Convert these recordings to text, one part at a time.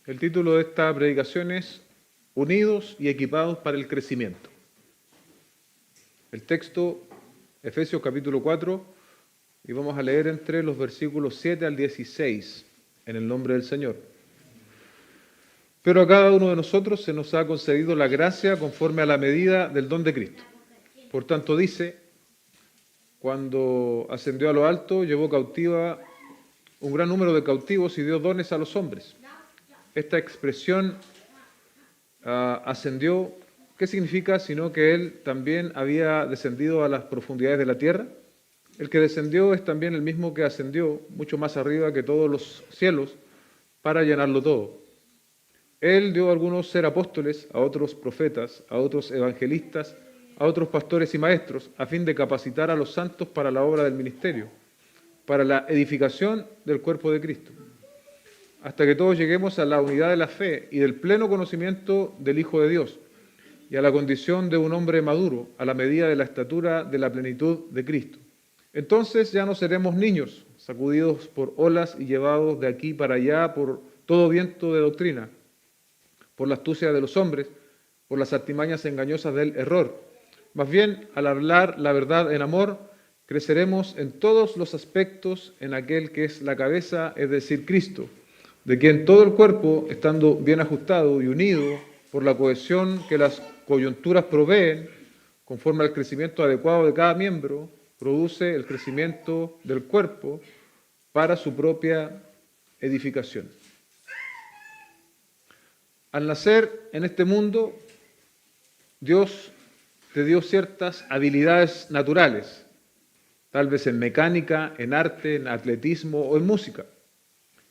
El título de esta predicación es Unidos y equipados para el crecimiento. El texto, Efesios capítulo 4, y vamos a leer entre los versículos 7 al 16, en el nombre del Señor. Pero a cada uno de nosotros se nos ha concedido la gracia conforme a la medida del don de Cristo. Por tanto dice, cuando ascendió a lo alto, llevó cautiva un gran número de cautivos y dio dones a los hombres. Esta expresión ascendió, ¿qué significa? Sino que Él también había descendido a las profundidades de la tierra. El que descendió es también el mismo que ascendió mucho más arriba que todos los cielos para llenarlo todo. Él dio a algunos ser apóstoles, a otros profetas, a otros evangelistas, a otros pastores y maestros, a fin de capacitar a los santos para la obra del ministerio, para la edificación del cuerpo de Cristo, hasta que todos lleguemos a la unidad de la fe y del pleno conocimiento del Hijo de Dios, y a la condición de un hombre maduro, a la medida de la estatura de la plenitud de Cristo. Entonces ya no seremos niños, sacudidos por olas y llevados de aquí para allá por todo viento de doctrina, por la astucia de los hombres, por las artimañas engañosas del error. Más bien, al hablar la verdad en amor, creceremos en todos los aspectos en aquel que es la cabeza, es decir, Cristo, de quien todo el cuerpo, estando bien ajustado y unido por la cohesión que las coyunturas proveen, conforme al crecimiento adecuado de cada miembro, produce el crecimiento del cuerpo para su propia edificación. Al nacer en este mundo, Dios te dio ciertas habilidades naturales, tal vez en mecánica, en arte, en atletismo o en música.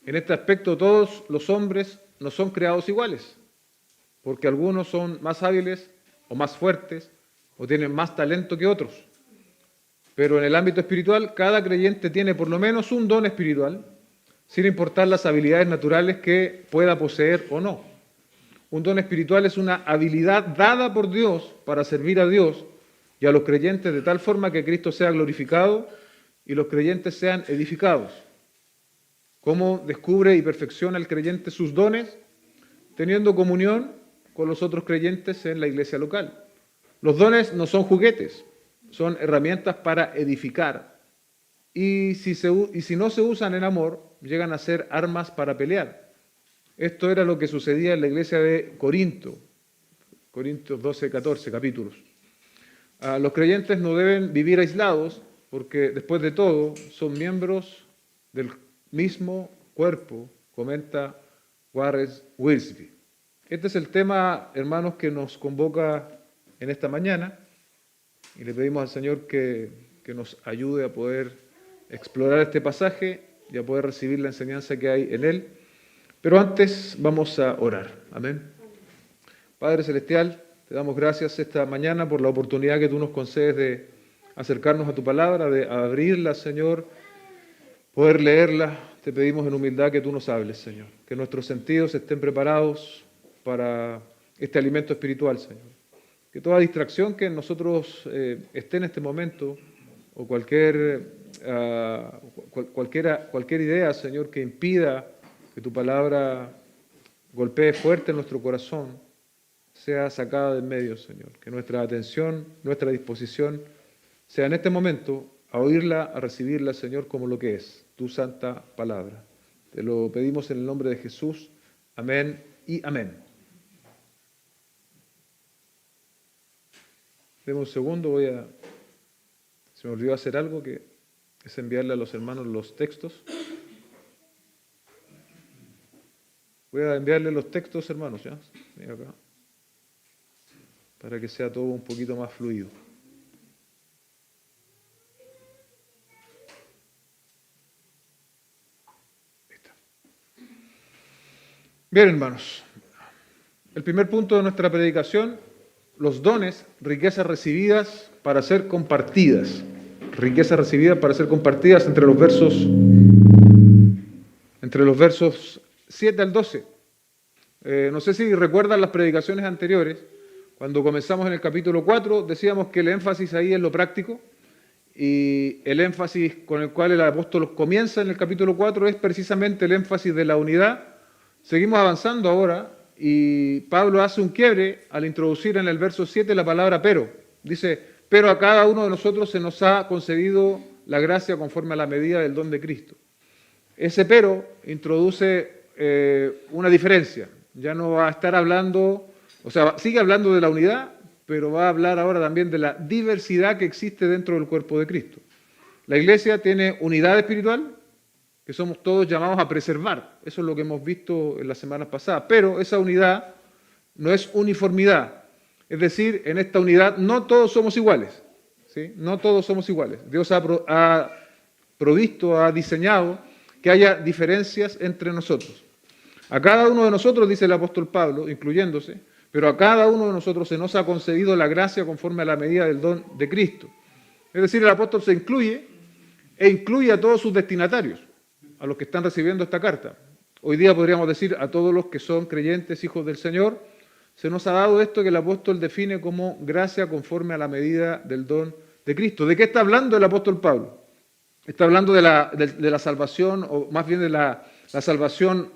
En este aspecto todos los hombres no son creados iguales, porque algunos son más hábiles o más fuertes o tienen más talento que otros. Pero en el ámbito espiritual, cada creyente tiene por lo menos un don espiritual, sin importar las habilidades naturales que pueda poseer o no. Un don espiritual es una habilidad dada por Dios para servir a Dios y a los creyentes de tal forma que Cristo sea glorificado y los creyentes sean edificados. ¿Cómo descubre y perfecciona el creyente sus dones? Teniendo comunión con los otros creyentes en la iglesia local. Los dones no son juguetes, son herramientas para edificar. Y si no se usan en amor, llegan a ser armas para pelear. Esto era lo que sucedía en la iglesia de Corinto, Corintios 12, 14 capítulos. Los creyentes no deben vivir aislados porque, después de todo, son miembros del mismo cuerpo, comenta Warren Wiersbe. Este es el tema, hermanos, que nos convoca en esta mañana y le pedimos al Señor que nos ayude a poder explorar este pasaje y a poder recibir la enseñanza que hay en él. Pero antes vamos a orar. Amén. Padre Celestial, te damos gracias esta mañana por la oportunidad que tú nos concedes de acercarnos a tu palabra, de abrirla, Señor, poder leerla. Te pedimos en humildad que tú nos hables, Señor, que nuestros sentidos estén preparados para este alimento espiritual, Señor. Que toda distracción que en nosotros esté en este momento, o cualquier idea, Señor, que impida que tu palabra golpee fuerte en nuestro corazón, sea sacada del medio, Señor. Que nuestra atención, nuestra disposición sea en este momento a oírla, a recibirla, Señor, como lo que es, tu santa palabra. Te lo pedimos en el nombre de Jesús. Amén y amén. Deme un segundo, se me olvidó hacer algo, que es enviarle a los hermanos los textos. Voy a enviarle los textos, hermanos, ¿ya? Mira acá, para que sea todo un poquito más fluido. Bien, hermanos, el primer punto de nuestra predicación, los dones, riquezas recibidas para ser compartidas. Riquezas recibidas para ser compartidas entre los versos 7 al 12. No sé si recuerdan las predicaciones anteriores, cuando comenzamos en el capítulo 4, decíamos que el énfasis ahí es lo práctico, y el énfasis con el cual el apóstol comienza en el capítulo 4 es precisamente el énfasis de la unidad, Seguimos avanzando ahora y Pablo hace un quiebre al introducir en el verso 7 la palabra pero. Dice, pero a cada uno de nosotros se nos ha concedido la gracia conforme a la medida del don de Cristo. Ese pero introduce una diferencia. Ya no va a estar hablando, o sea, sigue hablando de la unidad, pero va a hablar ahora también de la diversidad que existe dentro del cuerpo de Cristo. La iglesia tiene unidad espiritual, que somos todos llamados a preservar. Eso es lo que hemos visto en las semanas pasadas. Pero esa unidad no es uniformidad. Es decir, en esta unidad no todos somos iguales. ¿Sí? No todos somos iguales. Dios ha provisto, ha diseñado que haya diferencias entre nosotros. A cada uno de nosotros, dice el apóstol Pablo, incluyéndose, pero a cada uno de nosotros se nos ha concedido la gracia conforme a la medida del don de Cristo. Es decir, el apóstol se incluye e incluye a todos sus destinatarios, a los que están recibiendo esta carta. Hoy día podríamos decir a todos los que son creyentes, hijos del Señor, se nos ha dado esto que el apóstol define como gracia conforme a la medida del don de Cristo. ¿De qué está hablando el apóstol Pablo? Está hablando de la salvación, o más bien de la salvación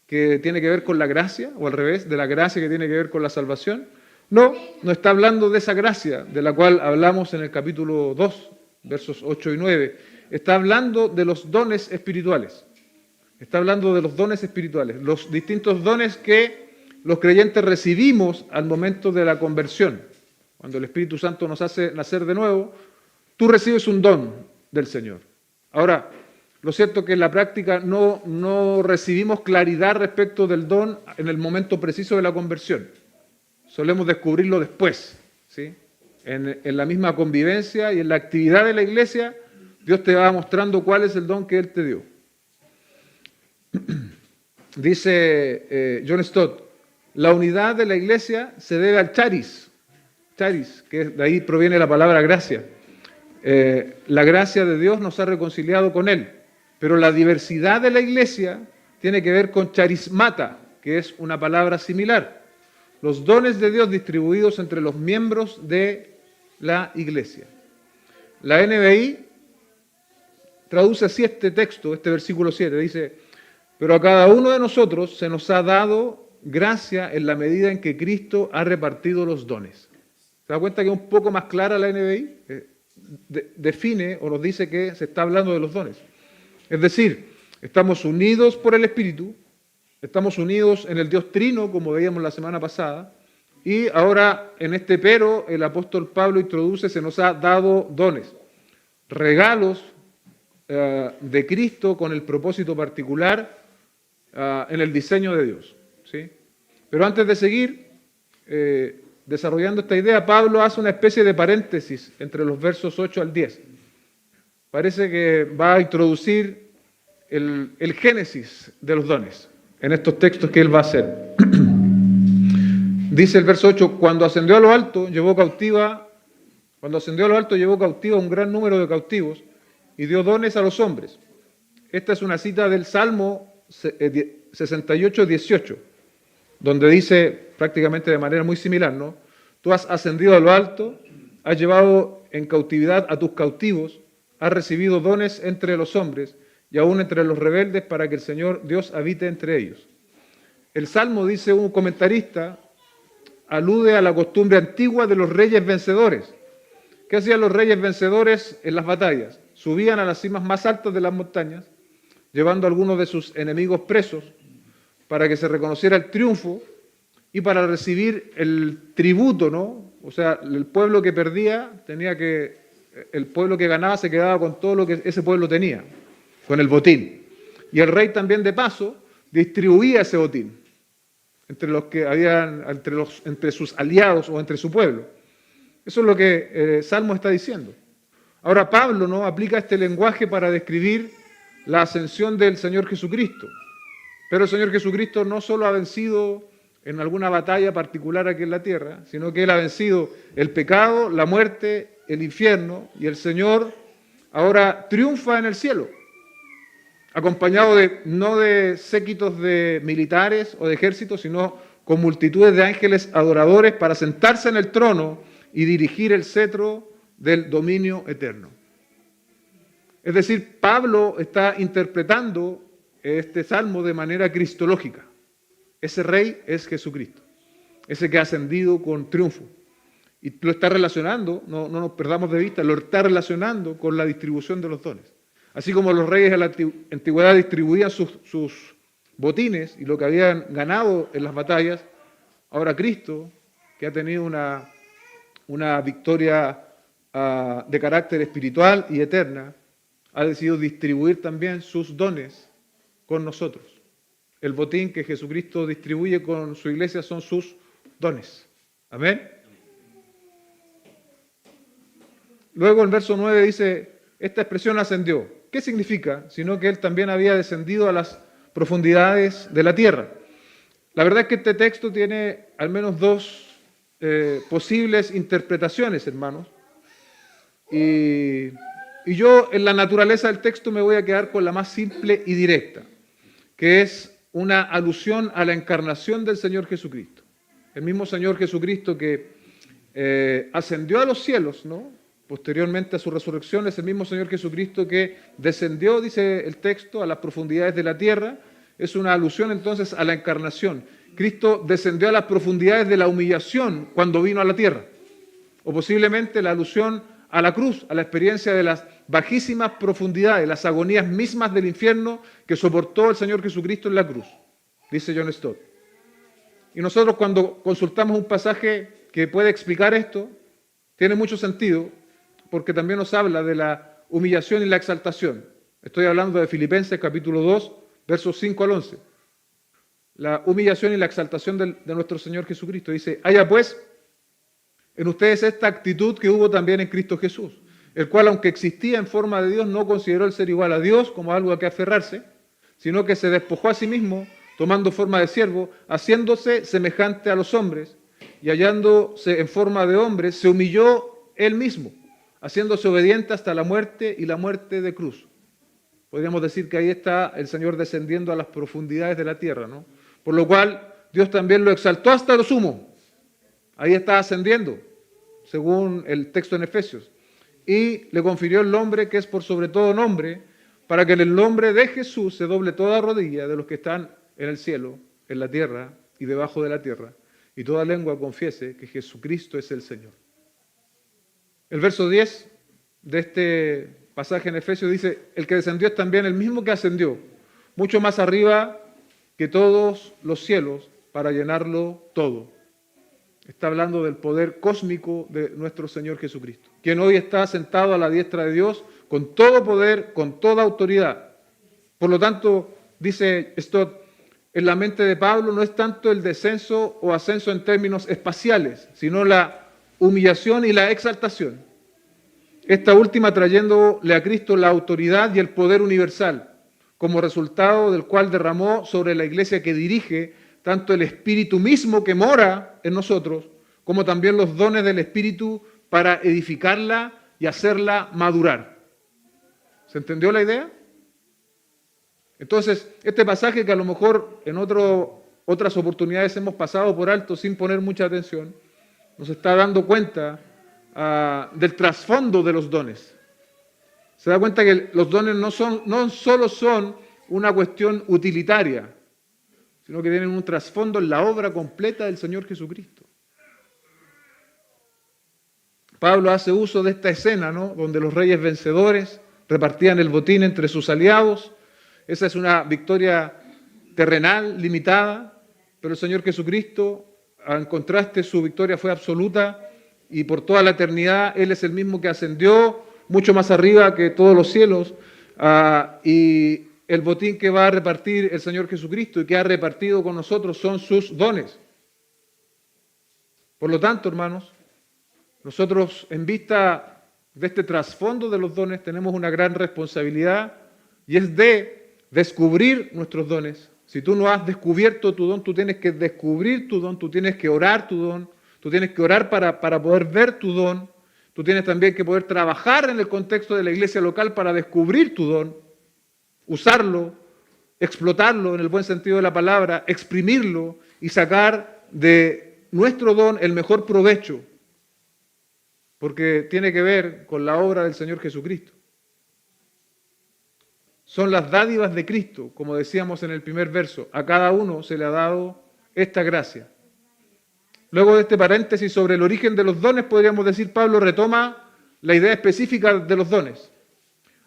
que tiene que ver con la gracia, o al revés, de la gracia que tiene que ver con la salvación. No está hablando de esa gracia de la cual hablamos en el capítulo 2, versos 8 y 9. Está hablando de los dones espirituales. Está hablando de los dones espirituales, los distintos dones que los creyentes recibimos al momento de la conversión. Cuando el Espíritu Santo nos hace nacer de nuevo, tú recibes un don del Señor. Ahora, lo cierto es que en la práctica no recibimos claridad respecto del don en el momento preciso de la conversión. Solemos descubrirlo después, ¿sí? En la misma convivencia y en la actividad de la iglesia, Dios te va mostrando cuál es el don que Él te dio. Dice John Stott, la unidad de la iglesia se debe al charis, que de ahí proviene la palabra gracia. La gracia de Dios nos ha reconciliado con Él, pero la diversidad de la iglesia tiene que ver con charismata, que es una palabra similar. Los dones de Dios distribuidos entre los miembros de la iglesia. La NBI traduce así este texto, este versículo 7, dice, pero a cada uno de nosotros se nos ha dado gracia en la medida en que Cristo ha repartido los dones. ¿Se da cuenta que es un poco más clara la NBI? Define o nos dice que se está hablando de los dones. Es decir, estamos unidos por el Espíritu, estamos unidos en el Dios Trino, como veíamos la semana pasada, y ahora en este pero el apóstol Pablo introduce, se nos ha dado dones, regalos de Cristo con el propósito particular en el diseño de Dios. ¿Sí? Pero antes de seguir desarrollando esta idea, Pablo hace una especie de paréntesis entre los versos 8 al 10. Parece que va a introducir el génesis de los dones en estos textos que él va a hacer. Dice el verso 8, cuando ascendió a lo alto, llevó cautiva un gran número de cautivos y dio dones a los hombres. Esta es una cita del Salmo 68, 18, donde dice prácticamente de manera muy similar, ¿no? Tú has ascendido a lo alto, has llevado en cautividad a tus cautivos, has recibido dones entre los hombres y aún entre los rebeldes para que el Señor Dios habite entre ellos. El Salmo, dice un comentarista, alude a la costumbre antigua de los reyes vencedores. ¿Qué hacían los reyes vencedores en las batallas? Subían a las cimas más altas de las montañas, llevando a algunos de sus enemigos presos para que se reconociera el triunfo y para recibir el tributo, ¿no? O sea, el pueblo que perdía el pueblo que ganaba se quedaba con todo lo que ese pueblo tenía, con el botín. Y el rey también de paso distribuía ese botín entre los que habían, entre sus aliados o entre su pueblo. Eso es lo que Salmo está diciendo. Ahora Pablo, ¿no?, aplica este lenguaje para describir la ascensión del Señor Jesucristo. Pero el Señor Jesucristo no solo ha vencido en alguna batalla particular aquí en la tierra, sino que Él ha vencido el pecado, la muerte, el infierno, y el Señor ahora triunfa en el cielo, acompañado no de séquitos de militares o de ejércitos, sino con multitudes de ángeles adoradores para sentarse en el trono y dirigir el cetro del dominio eterno. Es decir, Pablo está interpretando este salmo de manera cristológica. ese rey es Jesucristo, ese que ha ascendido con triunfo. Y lo está relacionando, no nos perdamos de vista, lo está relacionando con la distribución de los dones. Así como los reyes de la antigüedad distribuían sus botines y lo que habían ganado en las batallas, ahora Cristo, que ha tenido una victoria de carácter espiritual y eterna, ha decidido distribuir también sus dones con nosotros. El botín que Jesucristo distribuye con su iglesia son sus dones. Amén. Luego el verso 9 dice, esta expresión ascendió. ¿Qué significa? Sino que él también había descendido a las profundidades de la tierra. La verdad es que este texto tiene al menos dos posibles interpretaciones, hermanos. Y yo en la naturaleza del texto me voy a quedar con la más simple y directa, que es una alusión a la encarnación del Señor Jesucristo. El mismo Señor Jesucristo que ascendió a los cielos, ¿no? Posteriormente a su resurrección, es el mismo Señor Jesucristo que descendió, dice el texto, a las profundidades de la tierra. Es una alusión entonces a la encarnación. Cristo descendió a las profundidades de la humillación cuando vino a la tierra. O posiblemente la alusión a la cruz, a la experiencia de las bajísimas profundidades, las agonías mismas del infierno que soportó el Señor Jesucristo en la cruz, dice John Stott. Y nosotros cuando consultamos un pasaje que puede explicar esto, tiene mucho sentido, porque también nos habla de la humillación y la exaltación. Estoy hablando de Filipenses capítulo 2, versos 5 al 11. La humillación y la exaltación de nuestro Señor Jesucristo. Dice, haya pues en ustedes esta actitud que hubo también en Cristo Jesús, el cual, aunque existía en forma de Dios, no consideró el ser igual a Dios como algo a que aferrarse, sino que se despojó a sí mismo, tomando forma de siervo, haciéndose semejante a los hombres, y hallándose en forma de hombre, se humilló él mismo, haciéndose obediente hasta la muerte y la muerte de cruz. Podríamos decir que ahí está el Señor descendiendo a las profundidades de la tierra, ¿no? Por lo cual Dios también lo exaltó hasta lo sumo. Ahí está ascendiendo, según el texto en Efesios. Y le confirió el nombre que es por sobre todo nombre, para que en el nombre de Jesús se doble toda rodilla de los que están en el cielo, en la tierra y debajo de la tierra, y toda lengua confiese que Jesucristo es el Señor. El verso 10 de este pasaje en Efesios dice, el que descendió es también el mismo que ascendió, mucho más arriba que todos los cielos, para llenarlo todo. Está hablando del poder cósmico de nuestro Señor Jesucristo, quien hoy está sentado a la diestra de Dios con todo poder, con toda autoridad. Por lo tanto, dice Stott, en la mente de Pablo no es tanto el descenso o ascenso en términos espaciales, sino la humillación y la exaltación. Esta última trayéndole a Cristo la autoridad y el poder universal, como resultado del cual derramó sobre la iglesia que dirige tanto el Espíritu mismo que mora en nosotros, como también los dones del Espíritu para edificarla y hacerla madurar. ¿Se entendió la idea? Entonces, este pasaje que a lo mejor en otras oportunidades hemos pasado por alto sin poner mucha atención, nos está dando cuenta del trasfondo de los dones. Se da cuenta que los dones no solo son una cuestión utilitaria, sino que tienen un trasfondo en la obra completa del Señor Jesucristo. Pablo hace uso de esta escena, ¿no? Donde los reyes vencedores repartían el botín entre sus aliados. Esa es una victoria terrenal, limitada, pero el Señor Jesucristo, en contraste, su victoria fue absoluta y por toda la eternidad Él es el mismo que ascendió mucho más arriba que todos los cielos, y el botín que va a repartir el Señor Jesucristo y que ha repartido con nosotros son sus dones. Por lo tanto, hermanos, nosotros en vista de este trasfondo de los dones tenemos una gran responsabilidad y es de descubrir nuestros dones. Si tú no has descubierto tu don, tú tienes que descubrir tu don, tú tienes que orar tu don, tú tienes que orar para poder ver tu don, tú tienes también que poder trabajar en el contexto de la iglesia local para descubrir tu don, usarlo, explotarlo en el buen sentido de la palabra, exprimirlo y sacar de nuestro don el mejor provecho, porque tiene que ver con la obra del Señor Jesucristo. Son las dádivas de Cristo, como decíamos en el primer verso. A cada uno se le ha dado esta gracia. Luego de este paréntesis sobre el origen de los dones, podríamos decir, Pablo retoma la idea específica de los dones.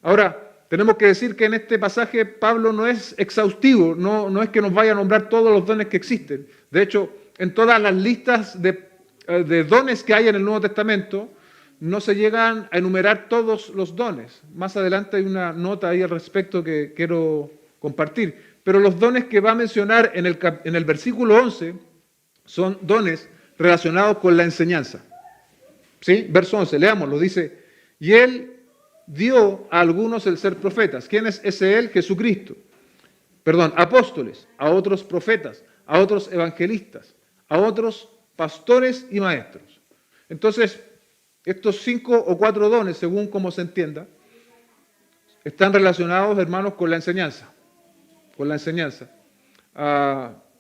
Ahora, tenemos que decir que en este pasaje Pablo no es exhaustivo, no es que nos vaya a nombrar todos los dones que existen. De hecho, en todas las listas de dones que hay en el Nuevo Testamento, no se llegan a enumerar todos los dones. Más adelante hay una nota ahí al respecto que quiero compartir. Pero los dones que va a mencionar en el versículo 11 son dones relacionados con la enseñanza. ¿Sí? Verso 11, leámoslo, dice, y él dio a algunos el ser profetas. ¿Quién es ese él? Jesucristo. Perdón, apóstoles, a otros profetas, a otros evangelistas, a otros pastores y maestros. Entonces, estos 5 o 4 dones, según como se entienda, están relacionados, hermanos, con la enseñanza. Con la enseñanza.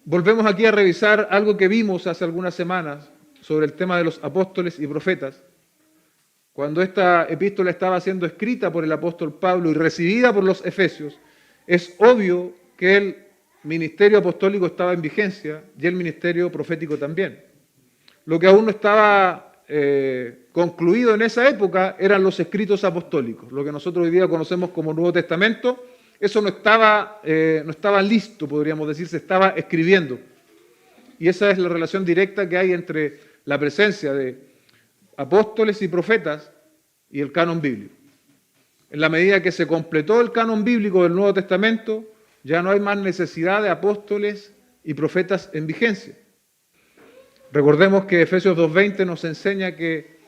Volvemos aquí a revisar algo que vimos hace algunas semanas sobre el tema de los apóstoles y profetas. Cuando esta epístola estaba siendo escrita por el apóstol Pablo y recibida por los efesios, es obvio que el ministerio apostólico estaba en vigencia y el ministerio profético también. Lo que aún no estaba concluido en esa época eran los escritos apostólicos, lo que nosotros hoy día conocemos como Nuevo Testamento. Eso no estaba listo, podríamos decir, se estaba escribiendo. Y esa es la relación directa que hay entre la presencia de apóstoles y profetas y el canon bíblico. En la medida que se completó el canon bíblico del Nuevo Testamento, ya no hay más necesidad de apóstoles y profetas en vigencia. Recordemos que Efesios 2:20 nos enseña que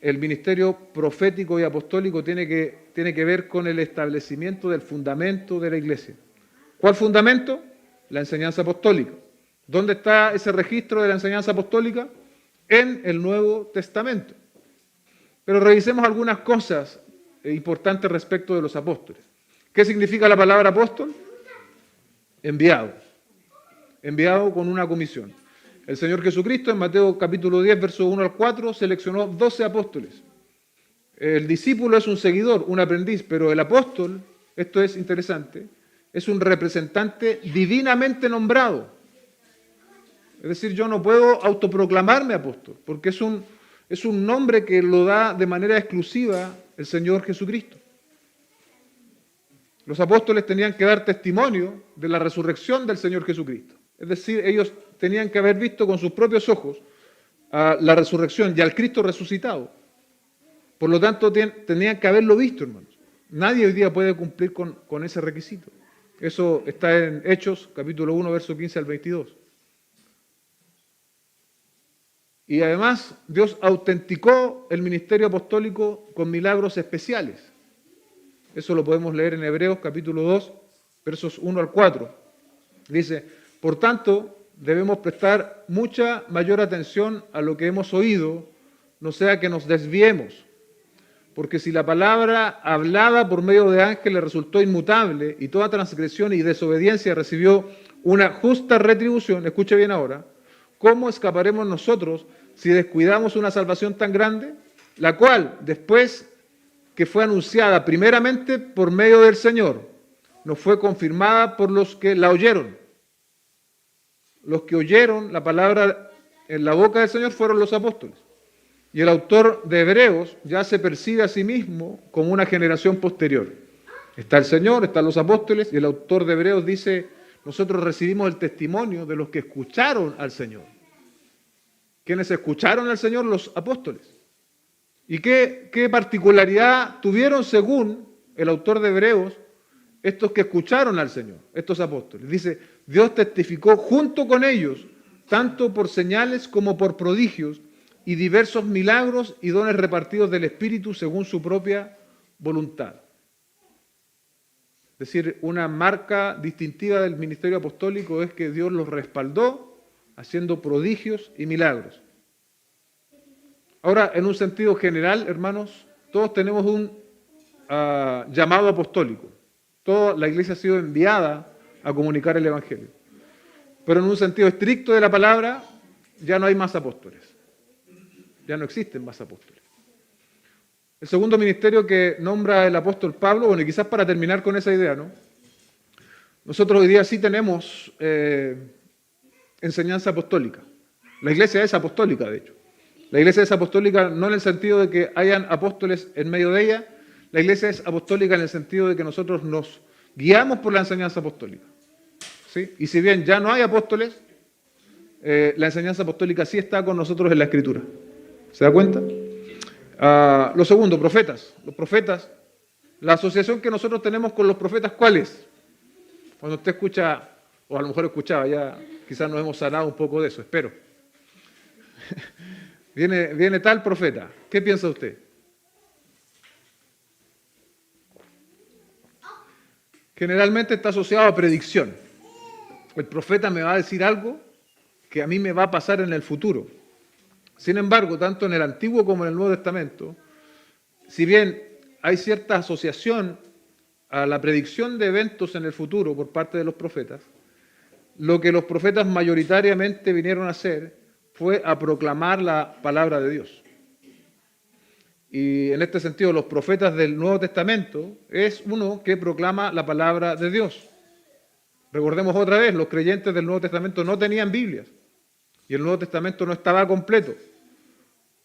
el ministerio profético y apostólico tiene que ver con el establecimiento del fundamento de la iglesia. ¿Cuál fundamento? La enseñanza apostólica. ¿Dónde está ese registro de la enseñanza apostólica? En el Nuevo Testamento. Pero revisemos algunas cosas importantes respecto de los apóstoles. ¿Qué significa la palabra apóstol? Enviado. Enviado con una comisión. El Señor Jesucristo en Mateo capítulo 10, verso 1 al 4, seleccionó 12 apóstoles. El discípulo es un seguidor, un aprendiz, pero el apóstol, esto es interesante, es un representante divinamente nombrado. Es decir, yo no puedo autoproclamarme apóstol, porque es un nombre que lo da de manera exclusiva el Señor Jesucristo. Los apóstoles tenían que dar testimonio de la resurrección del Señor Jesucristo. Es decir, ellos tenían que haber visto con sus propios ojos la resurrección y al Cristo resucitado. Por lo tanto, tenían que haberlo visto, hermanos. Nadie hoy día puede cumplir con ese requisito. Eso está en Hechos, capítulo 1, verso 15 al 22. Y además, Dios autenticó el ministerio apostólico con milagros especiales. Eso lo podemos leer en Hebreos, capítulo 2, versos 1 al 4. Dice, por tanto, debemos prestar mucha mayor atención a lo que hemos oído, no sea que nos desviemos. Porque si la palabra hablada por medio de ángeles resultó inmutable y toda transgresión y desobediencia recibió una justa retribución, escuche bien ahora, ¿cómo escaparemos nosotros si descuidamos una salvación tan grande? La cual, después que fue anunciada primeramente por medio del Señor, nos fue confirmada por los que la oyeron. Los que oyeron la palabra en la boca del Señor fueron los apóstoles. Y el autor de Hebreos ya se percibe a sí mismo como una generación posterior. Está el Señor, están los apóstoles, y el autor de Hebreos dice, nosotros recibimos el testimonio de los que escucharon al Señor. ¿Quiénes escucharon al Señor? Los apóstoles. ¿Y qué particularidad tuvieron, según el autor de Hebreos, estos que escucharon al Señor, estos apóstoles? Dice, Dios testificó junto con ellos, tanto por señales como por prodigios, y diversos milagros y dones repartidos del Espíritu según su propia voluntad. Es decir, una marca distintiva del ministerio apostólico es que Dios los respaldó haciendo prodigios y milagros. Ahora, en un sentido general, hermanos, todos tenemos un llamado apostólico. Toda la iglesia ha sido enviada a comunicar el Evangelio. Pero en un sentido estricto de la palabra, ya no hay más apóstoles. Ya no existen más apóstoles. El segundo ministerio que nombra el apóstol Pablo, bueno, y quizás para terminar con esa idea, ¿no? Nosotros hoy día sí tenemos ese enseñanza apostólica. La iglesia es apostólica, de hecho. La iglesia es apostólica no en el sentido de que hayan apóstoles en medio de ella, la iglesia es apostólica en el sentido de que nosotros nos guiamos por la enseñanza apostólica. ¿Sí? Y si bien ya no hay apóstoles, la enseñanza apostólica sí está con nosotros en la Escritura. ¿Se da cuenta? Lo segundo, profetas. Los profetas, la asociación que nosotros tenemos con los profetas, ¿cuál es? Cuando usted escucha, o a lo mejor escuchaba, ya quizás nos hemos sanado un poco de eso, espero. Viene tal profeta. ¿Qué piensa usted? Generalmente está asociado a predicción. El profeta me va a decir algo que a mí me va a pasar en el futuro. Sin embargo, tanto en el Antiguo como en el Nuevo Testamento, si bien hay cierta asociación a la predicción de eventos en el futuro por parte de los profetas, lo que los profetas mayoritariamente vinieron a hacer fue a proclamar la palabra de Dios. Y en este sentido, los profetas del Nuevo Testamento es uno que proclama la palabra de Dios. Recordemos otra vez, los creyentes del Nuevo Testamento no tenían Biblias y el Nuevo Testamento no estaba completo.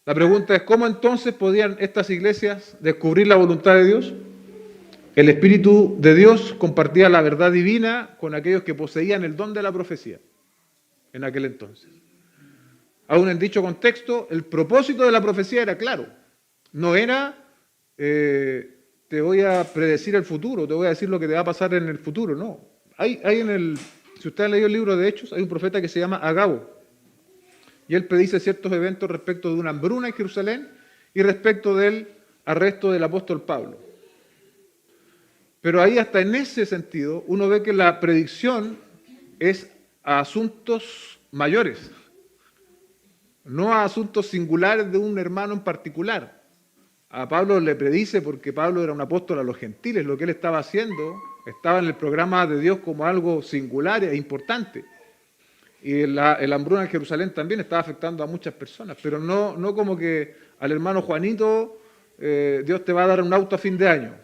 La pregunta es, ¿cómo entonces podían estas iglesias descubrir la voluntad de Dios? El Espíritu de Dios compartía la verdad divina con aquellos que poseían el don de la profecía en aquel entonces. Aún en dicho contexto, el propósito de la profecía era claro. No era, te voy a predecir el futuro, te voy a decir lo que te va a pasar en el futuro, no. Si usted ha leído el libro de Hechos, hay un profeta que se llama Agabo. Y él predice ciertos eventos respecto de una hambruna en Jerusalén y respecto del arresto del apóstol Pablo. Pero ahí hasta en ese sentido uno ve que la predicción es a asuntos mayores, no a asuntos singulares de un hermano en particular. A Pablo le predice porque Pablo era un apóstol a los gentiles, lo que él estaba haciendo estaba en el programa de Dios como algo singular e importante. Y el hambruna en Jerusalén también estaba afectando a muchas personas, pero no como que al hermano Juanito Dios te va a dar un auto a fin de año.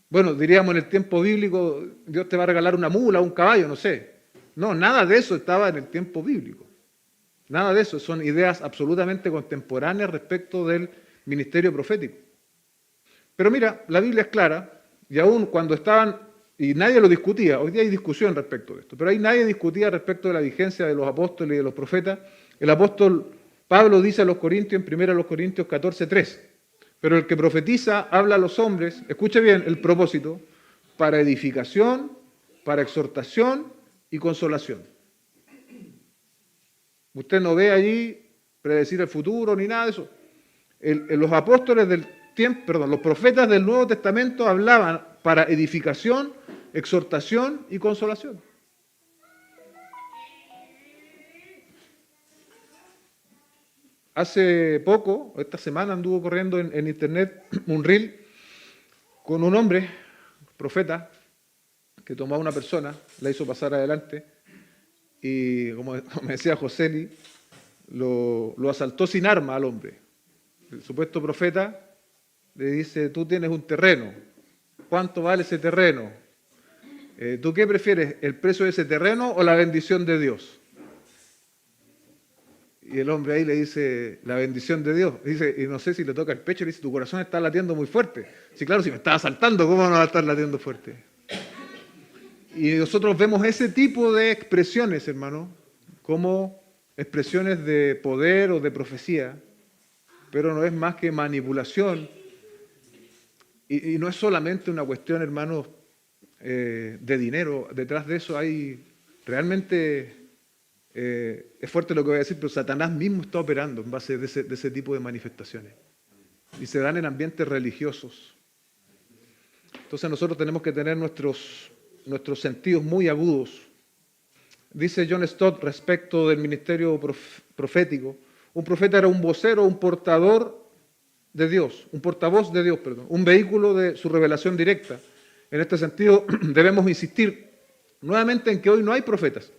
Bueno, diríamos en el tiempo bíblico, Dios te va a regalar una mula, un caballo, no sé. No, nada de eso estaba en el tiempo bíblico. Nada de eso, son ideas absolutamente contemporáneas respecto del ministerio profético. Pero mira, la Biblia es clara, y aún cuando estaban, y nadie lo discutía, hoy día hay discusión respecto de esto, pero ahí nadie discutía respecto de la vigencia de los apóstoles y de los profetas. El apóstol Pablo dice a los Corintios, en 1 Corintios 14:3, pero el que profetiza habla a los hombres, escuche bien el propósito, para edificación, para exhortación y consolación. Usted no ve allí predecir el futuro ni nada de eso. Los apóstoles del tiempo, los profetas del Nuevo Testamento hablaban para edificación, exhortación y consolación. Hace poco, esta semana anduvo corriendo en internet un reel con un hombre, profeta, que tomó a una persona, la hizo pasar adelante y, como me decía Joseli, lo asaltó sin arma al hombre. El supuesto profeta le dice, tú tienes un terreno, ¿cuánto vale ese terreno? ¿Tú qué prefieres, el precio de ese terreno o la bendición de Dios? Y el hombre ahí le dice, la bendición de Dios. Dice, y no sé si le toca el pecho, le dice, tu corazón está latiendo muy fuerte. Sí, claro, si me estaba asaltando, ¿cómo no va a estar latiendo fuerte? Y nosotros vemos ese tipo de expresiones, hermano, como expresiones de poder o de profecía, pero no es más que manipulación. Y no es solamente una cuestión, hermano, de dinero. Detrás de eso hay realmente... es fuerte lo que voy a decir, pero Satanás mismo está operando en base de ese tipo de manifestaciones. Y se dan en ambientes religiosos. Entonces nosotros tenemos que tener nuestros sentidos muy agudos. Dice John Stott respecto del ministerio profético, un profeta era un vocero, un portador de Dios, un portavoz de Dios, un vehículo de su revelación directa. En este sentido debemos insistir nuevamente en que hoy no hay profetas.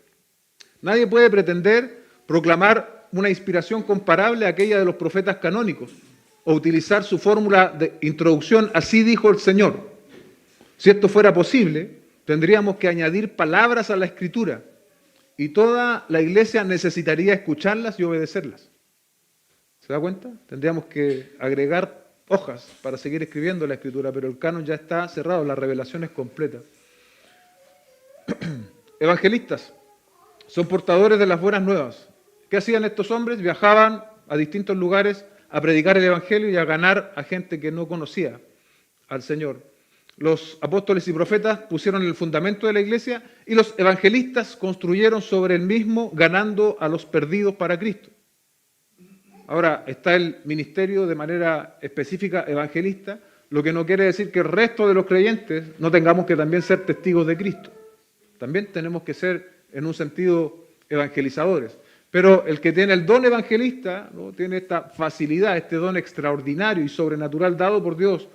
Nadie puede pretender proclamar una inspiración comparable a aquella de los profetas canónicos o utilizar su fórmula de introducción, así dijo el Señor. Si esto fuera posible, tendríamos que añadir palabras a la Escritura y toda la iglesia necesitaría escucharlas y obedecerlas. ¿Se da cuenta? Tendríamos que agregar hojas para seguir escribiendo la Escritura, pero el canon ya está cerrado, la revelación es completa. Evangelistas son portadores de las buenas nuevas. ¿Qué hacían estos hombres? Viajaban a distintos lugares a predicar el Evangelio y a ganar a gente que no conocía al Señor. Los apóstoles y profetas pusieron el fundamento de la iglesia y los evangelistas construyeron sobre el mismo, ganando a los perdidos para Cristo. Ahora, está el ministerio de manera específica evangelista, lo que no quiere decir que el resto de los creyentes no tengamos que también ser testigos de Cristo. También tenemos que ser, en un sentido, evangelizadores. Pero el que tiene el don evangelista, ¿no?, tiene esta facilidad, este don extraordinario y sobrenatural dado por Dios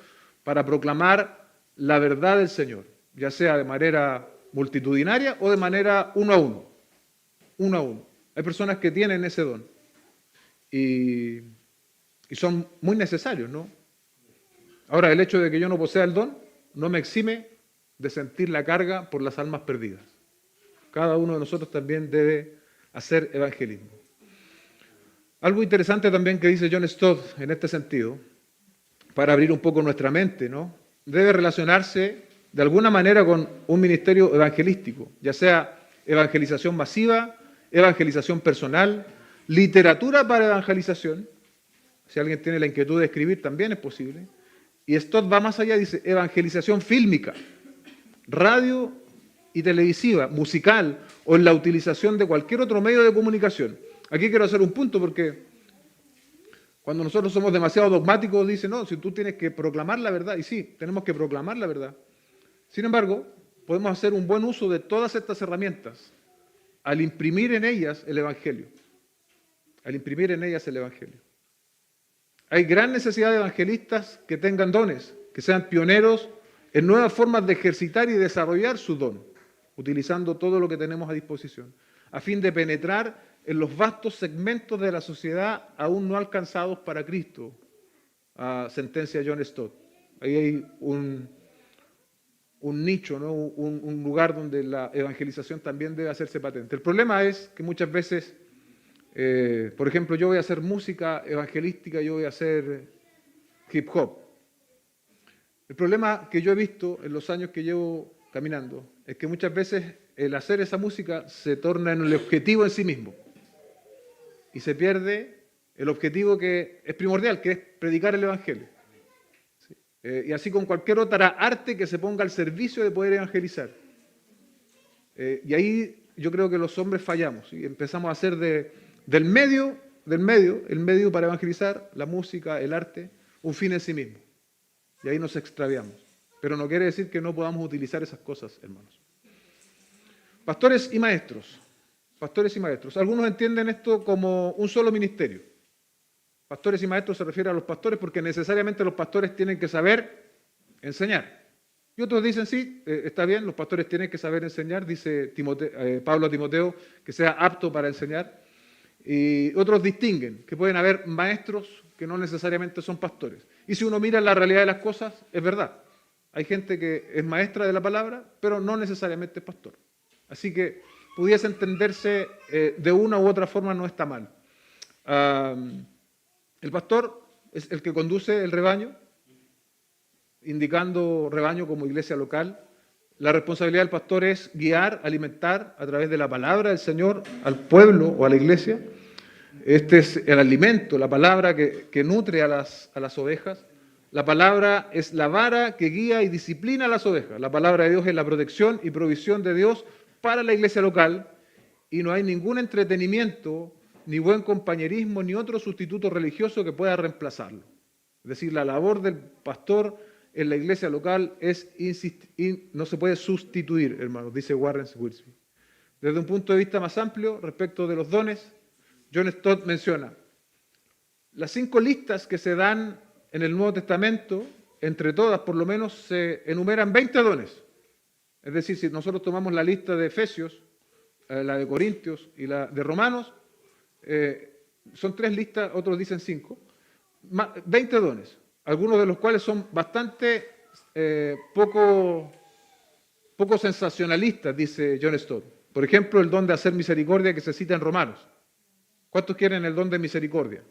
para proclamar la verdad del Señor, ya sea de manera multitudinaria o de manera uno a uno. Uno a uno. Hay personas que tienen ese don y son muy necesarios, ¿no? Ahora, el hecho de que yo no posea el don no me exime de sentir la carga por las almas perdidas. Cada uno de nosotros también debe hacer evangelismo. Algo interesante también que dice John Stott en este sentido, para abrir un poco nuestra mente, ¿no?, debe relacionarse de alguna manera con un ministerio evangelístico, ya sea evangelización masiva, evangelización personal, literatura para evangelización. Si alguien tiene la inquietud de escribir, también es posible. Y Stott va más allá, dice evangelización fílmica, radio y televisiva, musical o en la utilización de cualquier otro medio de comunicación. Aquí quiero hacer un punto porque cuando nosotros somos demasiado dogmáticos, dicen, no, si tú tienes que proclamar la verdad, y sí, tenemos que proclamar la verdad. Sin embargo, podemos hacer un buen uso de todas estas herramientas al imprimir en ellas el Evangelio. Al imprimir en ellas el Evangelio. Hay gran necesidad de evangelistas que tengan dones, que sean pioneros en nuevas formas de ejercitar y desarrollar su don, utilizando todo lo que tenemos a disposición, a fin de penetrar en los vastos segmentos de la sociedad aún no alcanzados para Cristo, sentencia John Stott. Ahí hay un nicho, ¿no?, un lugar donde la evangelización también debe hacerse patente. El problema es que muchas veces, por ejemplo, yo voy a hacer música evangelística, yo voy a hacer hip hop. El problema que yo he visto en los años que llevo caminando es que muchas veces el hacer esa música se torna en el objetivo en sí mismo. Y se pierde el objetivo que es primordial, que es predicar el Evangelio. ¿Sí? Y así con cualquier otra arte que se ponga al servicio de poder evangelizar. Y ahí yo creo que los hombres fallamos y empezamos a hacer del medio, el medio para evangelizar, la música, el arte, un fin en sí mismo. Y ahí nos extraviamos. Pero no quiere decir que no podamos utilizar esas cosas, hermanos. Pastores y maestros. Pastores y maestros. Algunos entienden esto como un solo ministerio. Pastores y maestros se refiere a los pastores porque necesariamente los pastores tienen que saber enseñar. Y otros dicen, sí, está bien, los pastores tienen que saber enseñar, dice Pablo a Timoteo, que sea apto para enseñar. Y otros distinguen que pueden haber maestros que no necesariamente son pastores. Y si uno mira la realidad de las cosas, es verdad. Hay gente que es maestra de la palabra, pero no necesariamente es pastor. Así que pudiese entenderse de una u otra forma, no está mal. El pastor es el que conduce el rebaño, indicando rebaño como iglesia local. La responsabilidad del pastor es guiar, alimentar a través de la palabra del Señor al pueblo o a la iglesia. Este es el alimento, la palabra que nutre a las ovejas. La palabra es la vara que guía y disciplina a las ovejas. La palabra de Dios es la protección y provisión de Dios para la iglesia local y no hay ningún entretenimiento, ni buen compañerismo, ni otro sustituto religioso que pueda reemplazarlo. Es decir, la labor del pastor en la iglesia local no se puede sustituir, hermanos, dice Warren Wiersbe. Desde un punto de vista más amplio, respecto de los dones, John Stott menciona las 5 listas que se dan en el Nuevo Testamento, entre todas por lo menos se enumeran 20 dones. Es decir, si nosotros tomamos la lista de Efesios, la de Corintios y la de Romanos, son 3 listas, otros dicen 5, 20 dones, algunos de los cuales son bastante poco sensacionalistas, dice John Stott. Por ejemplo, el don de hacer misericordia que se cita en Romanos. ¿Cuántos quieren el don de misericordia?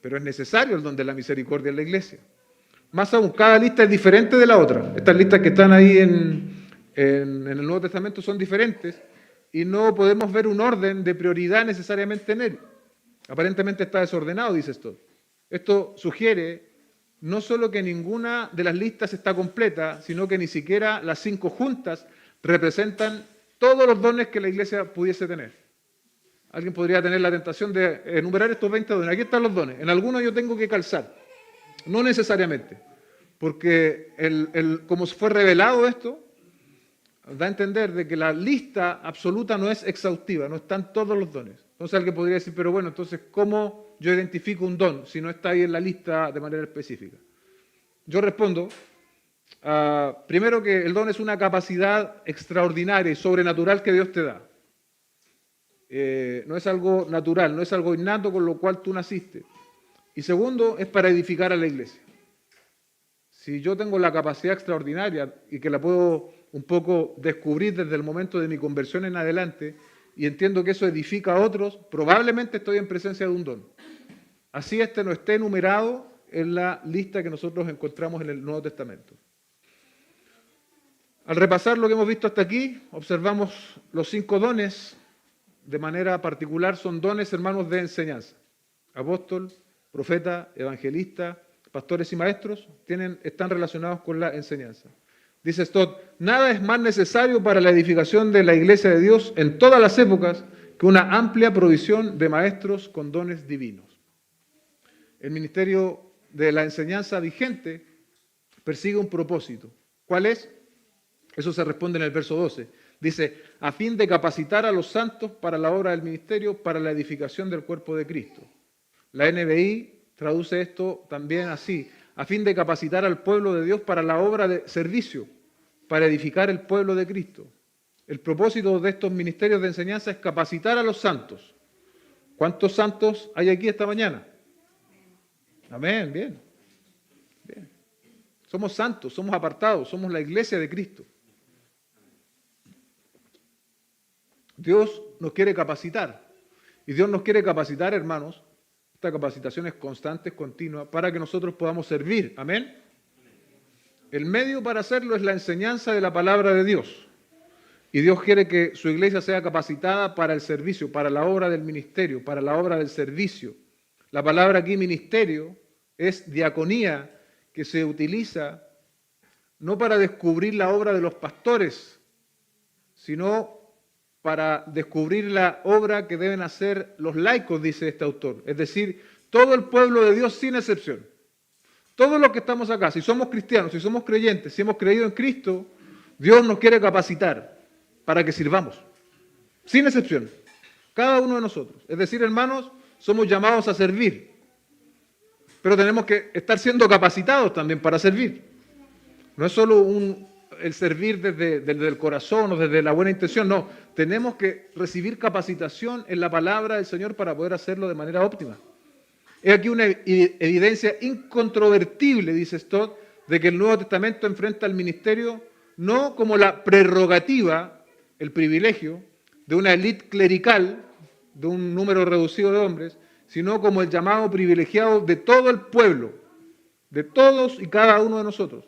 Pero es necesario el don de la misericordia en la iglesia. Más aún, cada lista es diferente de la otra. Estas listas que están ahí en el Nuevo Testamento son diferentes y no podemos ver un orden de prioridad necesariamente en él. Aparentemente está desordenado, dice esto. Esto sugiere no solo que ninguna de las listas está completa, sino que ni siquiera las 5 juntas representan todos los dones que la iglesia pudiese tener. Alguien podría tener la tentación de enumerar estos 20 dones. Aquí están los dones. En algunos yo tengo que calzar. No necesariamente. Porque como fue revelado esto, da a entender de que la lista absoluta no es exhaustiva, no están todos los dones. Entonces alguien podría decir, pero bueno, entonces, ¿cómo yo identifico un don si no está ahí en la lista de manera específica? Yo respondo, primero que el don es una capacidad extraordinaria y sobrenatural que Dios te da. No es algo natural, no es algo innato con lo cual tú naciste. Y segundo, es para edificar a la iglesia. Si yo tengo la capacidad extraordinaria y que la puedo un poco descubrir desde el momento de mi conversión en adelante y entiendo que eso edifica a otros, probablemente estoy en presencia de un don. Así no esté enumerado en la lista que nosotros encontramos en el Nuevo Testamento. Al repasar lo que hemos visto hasta aquí, observamos los 5 dones. De manera particular son dones, hermanos, de enseñanza. Apóstol, profeta, evangelista, pastores y maestros están relacionados con la enseñanza. Dice Stott, nada es más necesario para la edificación de la iglesia de Dios en todas las épocas que una amplia provisión de maestros con dones divinos. El ministerio de la enseñanza vigente persigue un propósito. ¿Cuál es? Eso se responde en el verso 12. Dice, a fin de capacitar a los santos para la obra del ministerio, para la edificación del cuerpo de Cristo. La NBI traduce esto también así, a fin de capacitar al pueblo de Dios para la obra de servicio, para edificar el pueblo de Cristo. El propósito de estos ministerios de enseñanza es capacitar a los santos. ¿Cuántos santos hay aquí esta mañana? Amén, bien. Bien. Somos santos, somos apartados, somos la iglesia de Cristo. Dios nos quiere capacitar. Y Dios nos quiere capacitar, hermanos. Esta capacitación es constante, es continua, para que nosotros podamos servir. Amén. El medio para hacerlo es la enseñanza de la palabra de Dios. Y Dios quiere que su iglesia sea capacitada para el servicio, para la obra del ministerio, para la obra del servicio. La palabra aquí, ministerio, es diaconía, que se utiliza no para descubrir la obra de los pastores, sino para descubrir la obra que deben hacer los laicos, dice este autor. Es decir, todo el pueblo de Dios sin excepción. Todos los que estamos acá, si somos cristianos, si somos creyentes, si hemos creído en Cristo, Dios nos quiere capacitar para que sirvamos. Sin excepción. Cada uno de nosotros. Es decir, hermanos, somos llamados a servir. Pero tenemos que estar siendo capacitados también para servir. No es solo el servir desde el corazón o desde la buena intención, no. Tenemos que recibir capacitación en la palabra del Señor para poder hacerlo de manera óptima. Es aquí una evidencia incontrovertible, dice Stott, de que el Nuevo Testamento enfrenta al ministerio no como la prerrogativa, el privilegio, de una élite clerical, de un número reducido de hombres, sino como el llamado privilegiado de todo el pueblo, de todos y cada uno de nosotros.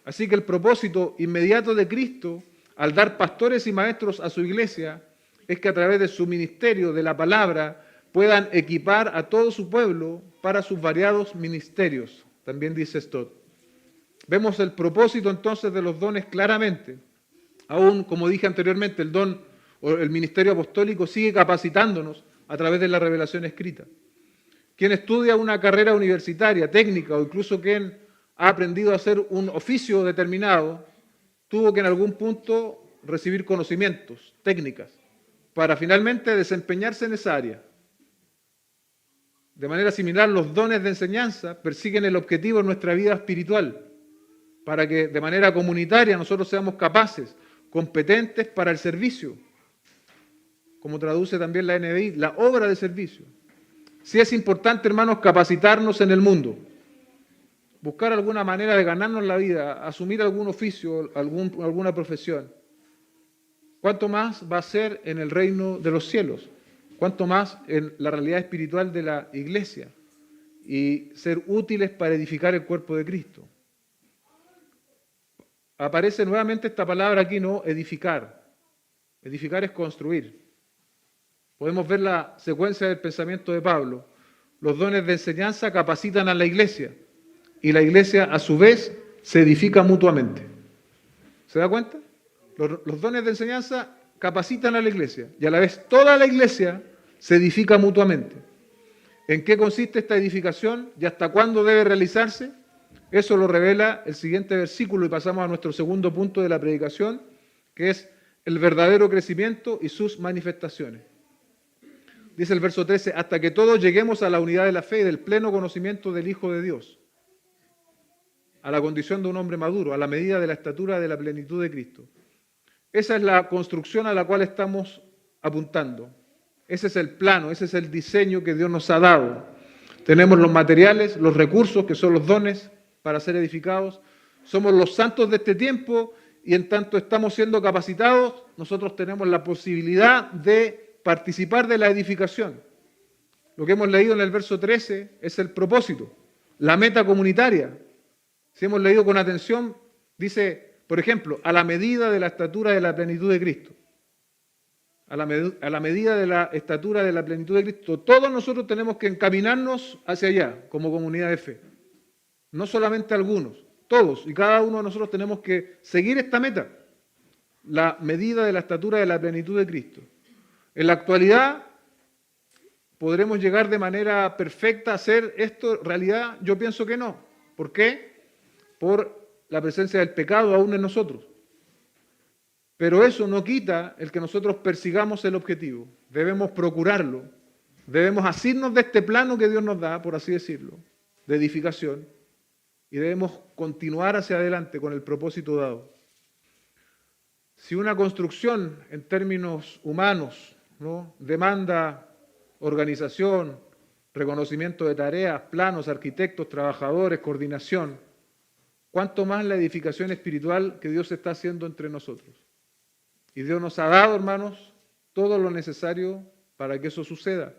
Así que el propósito inmediato de Cristo, al dar pastores y maestros a su iglesia, es que a través de su ministerio, de la palabra, puedan equipar a todo su pueblo para sus variados ministerios. También dice Stott. Vemos el propósito entonces de los dones claramente. Aún, como dije anteriormente, el don o el ministerio apostólico sigue capacitándonos a través de la revelación escrita. Quien estudia una carrera universitaria, técnica o incluso quien ha aprendido a hacer un oficio determinado, tuvo que en algún punto recibir conocimientos, técnicas, para finalmente desempeñarse en esa área. De manera similar, los dones de enseñanza persiguen el objetivo en nuestra vida espiritual, para que de manera comunitaria nosotros seamos capaces, competentes para el servicio, como traduce también la NBI, la obra de servicio. Sí es importante, hermanos, capacitarnos en el mundo, buscar alguna manera de ganarnos la vida, asumir algún oficio, alguna profesión. ¿cuánto más va a ser en el reino de los cielos? ¿Cuánto más en la realidad espiritual de la iglesia? Y ser útiles para edificar el cuerpo de Cristo. Aparece nuevamente esta palabra aquí, ¿no? Edificar. Edificar es construir. Podemos ver la secuencia del pensamiento de Pablo. Los dones de enseñanza capacitan a la iglesia y la iglesia a su vez se edifica mutuamente. ¿Se da cuenta? Los dones de enseñanza capacitan a la iglesia y a la vez toda la iglesia se edifica mutuamente. ¿En qué consiste esta edificación y hasta cuándo debe realizarse? Eso lo revela el siguiente versículo y pasamos a nuestro segundo punto de la predicación, que es el verdadero crecimiento y sus manifestaciones. Dice el verso 13, hasta que todos lleguemos a la unidad de la fe y del pleno conocimiento del Hijo de Dios, a la condición de un hombre maduro, a la medida de la estatura de la plenitud de Cristo. Esa es la construcción a la cual estamos apuntando. Ese es el plano, ese es el diseño que Dios nos ha dado. Tenemos los materiales, los recursos, que son los dones para ser edificados. Somos los santos de este tiempo y en tanto estamos siendo capacitados, nosotros tenemos la posibilidad de participar de la edificación. Lo que hemos leído en el verso 13 es el propósito, la meta comunitaria. Si hemos leído con atención, dice, por ejemplo, a la medida de la estatura de la plenitud de Cristo. A la medida de la estatura de la plenitud de Cristo, todos nosotros tenemos que encaminarnos hacia allá, como comunidad de fe. No solamente algunos, todos y cada uno de nosotros tenemos que seguir esta meta, la medida de la estatura de la plenitud de Cristo. En la actualidad, ¿podremos llegar de manera perfecta a hacer esto realidad? Yo pienso que no. ¿Por qué? Por la presencia del pecado aún en nosotros. Pero eso no quita el que nosotros persigamos el objetivo. Debemos procurarlo. Debemos asirnos de este plano que Dios nos da, por así decirlo, de edificación, y debemos continuar hacia adelante con el propósito dado. Si una construcción en términos humanos, ¿no?, demanda organización, reconocimiento de tareas, planos, arquitectos, trabajadores, coordinación, ¿cuánto más la edificación espiritual que Dios está haciendo entre nosotros? Y Dios nos ha dado, hermanos, todo lo necesario para que eso suceda.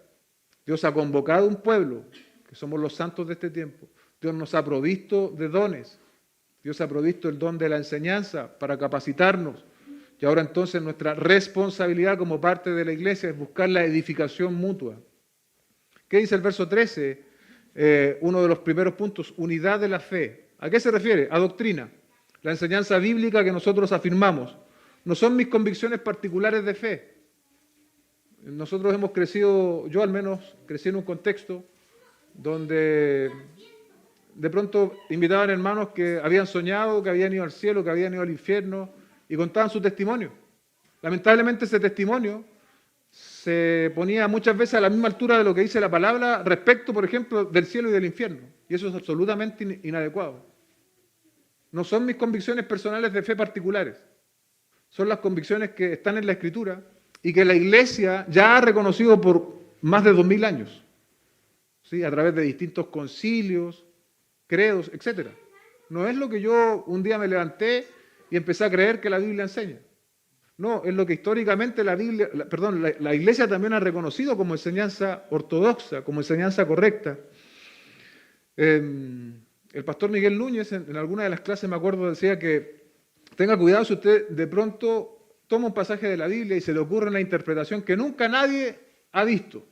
Dios ha convocado un pueblo, que somos los santos de este tiempo. Dios nos ha provisto de dones. Dios ha provisto el don de la enseñanza para capacitarnos. Y ahora entonces nuestra responsabilidad como parte de la iglesia es buscar la edificación mutua. ¿Qué dice el verso 13? Uno de los primeros puntos, unidad de la fe. ¿A qué se refiere? A doctrina. La enseñanza bíblica que nosotros afirmamos. No son mis convicciones particulares de fe. Nosotros hemos crecido, yo al menos crecí en un contexto donde de pronto invitaban hermanos que habían soñado, que habían ido al cielo, que habían ido al infierno y contaban su testimonio. Lamentablemente ese testimonio se ponía muchas veces a la misma altura de lo que dice la palabra respecto, por ejemplo, del cielo y del infierno. Y eso es absolutamente inadecuado. No son mis convicciones personales de fe particulares. Son las convicciones que están en la Escritura y que la Iglesia ya ha reconocido por más de 2000 años, ¿sí?, a través de distintos concilios, credos, etc. No es lo que yo un día me levanté y empecé a creer que la Biblia enseña. No, es lo que históricamente la Iglesia también ha reconocido como enseñanza ortodoxa, como enseñanza correcta. El pastor Miguel Núñez en alguna de las clases, me acuerdo, decía que tenga cuidado si usted de pronto toma un pasaje de la Biblia y se le ocurre una interpretación que nunca nadie ha visto.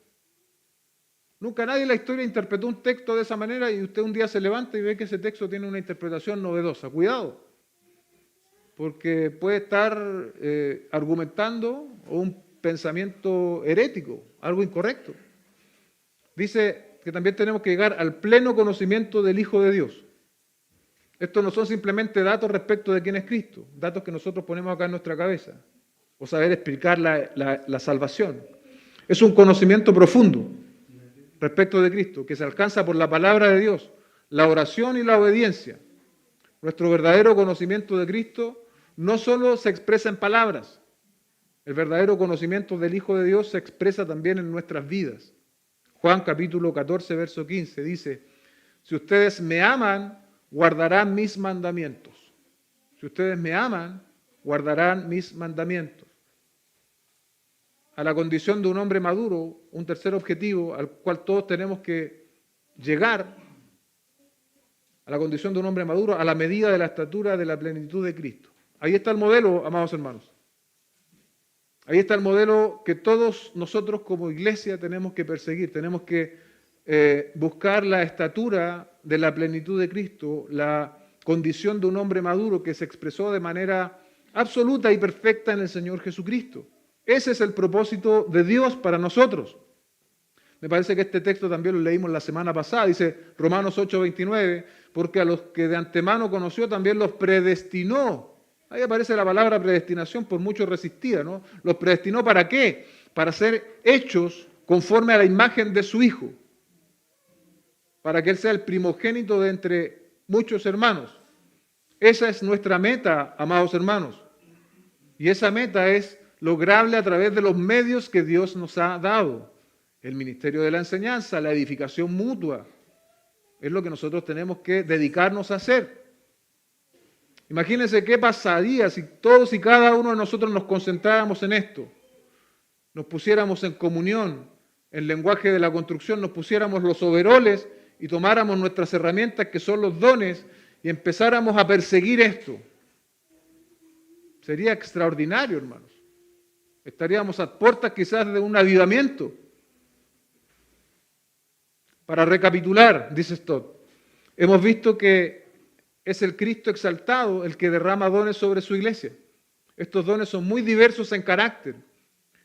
Nunca nadie en la historia interpretó un texto de esa manera y usted un día se levanta y ve que ese texto tiene una interpretación novedosa. Cuidado, porque puede estar argumentando un pensamiento herético, algo incorrecto. Dice que también tenemos que llegar al pleno conocimiento del Hijo de Dios. Estos no son simplemente datos respecto de quién es Cristo, datos que nosotros ponemos acá en nuestra cabeza, o saber explicar la salvación. Es un conocimiento profundo respecto de Cristo, que se alcanza por la palabra de Dios, la oración y la obediencia. Nuestro verdadero conocimiento de Cristo no solo se expresa en palabras, el verdadero conocimiento del Hijo de Dios se expresa también en nuestras vidas. Juan capítulo 14, verso 15 dice, si ustedes me aman, guardarán mis mandamientos. Si ustedes me aman, guardarán mis mandamientos. a la condición de un hombre maduro, un tercer objetivo al cual todos tenemos que llegar, a la condición de un hombre maduro, a la medida de la estatura de la plenitud de Cristo. Ahí está el modelo, amados hermanos. Ahí está el modelo que todos nosotros como iglesia tenemos que perseguir. Tenemos que buscar la estatura de la plenitud de Cristo, la condición de un hombre maduro que se expresó de manera absoluta y perfecta en el Señor Jesucristo. Ese es el propósito de Dios para nosotros. Me parece que este texto también lo leímos la semana pasada, dice Romanos 8:29, porque a los que de antemano conoció también los predestinó. Ahí aparece la palabra predestinación, por mucho resistida, ¿no? ¿Los predestinó para qué? Para ser hechos conforme a la imagen de su Hijo, para que Él sea el primogénito de entre muchos hermanos. Esa es nuestra meta, amados hermanos. Y esa meta es lograble a través de los medios que Dios nos ha dado. El ministerio de la enseñanza, la edificación mutua. Es lo que nosotros tenemos que dedicarnos a hacer. Imagínense qué pasaría si todos y cada uno de nosotros nos concentráramos en esto. Nos pusiéramos en comunión, en lenguaje de la construcción, nos pusiéramos los overoles y tomáramos nuestras herramientas que son los dones y empezáramos a perseguir esto. Sería extraordinario, hermanos. Estaríamos a puertas quizás de un avivamiento. Para recapitular, dice Stott, hemos visto que es el Cristo exaltado el que derrama dones sobre su iglesia. Estos dones son muy diversos en carácter,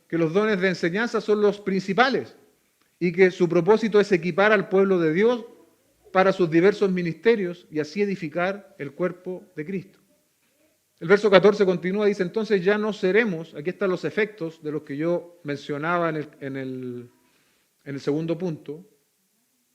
que los dones de enseñanza son los principales y que su propósito es equipar al pueblo de Dios para sus diversos ministerios y así edificar el cuerpo de Cristo. El verso 14 continúa, dice, entonces ya no seremos, aquí están los efectos de los que yo mencionaba en el segundo punto,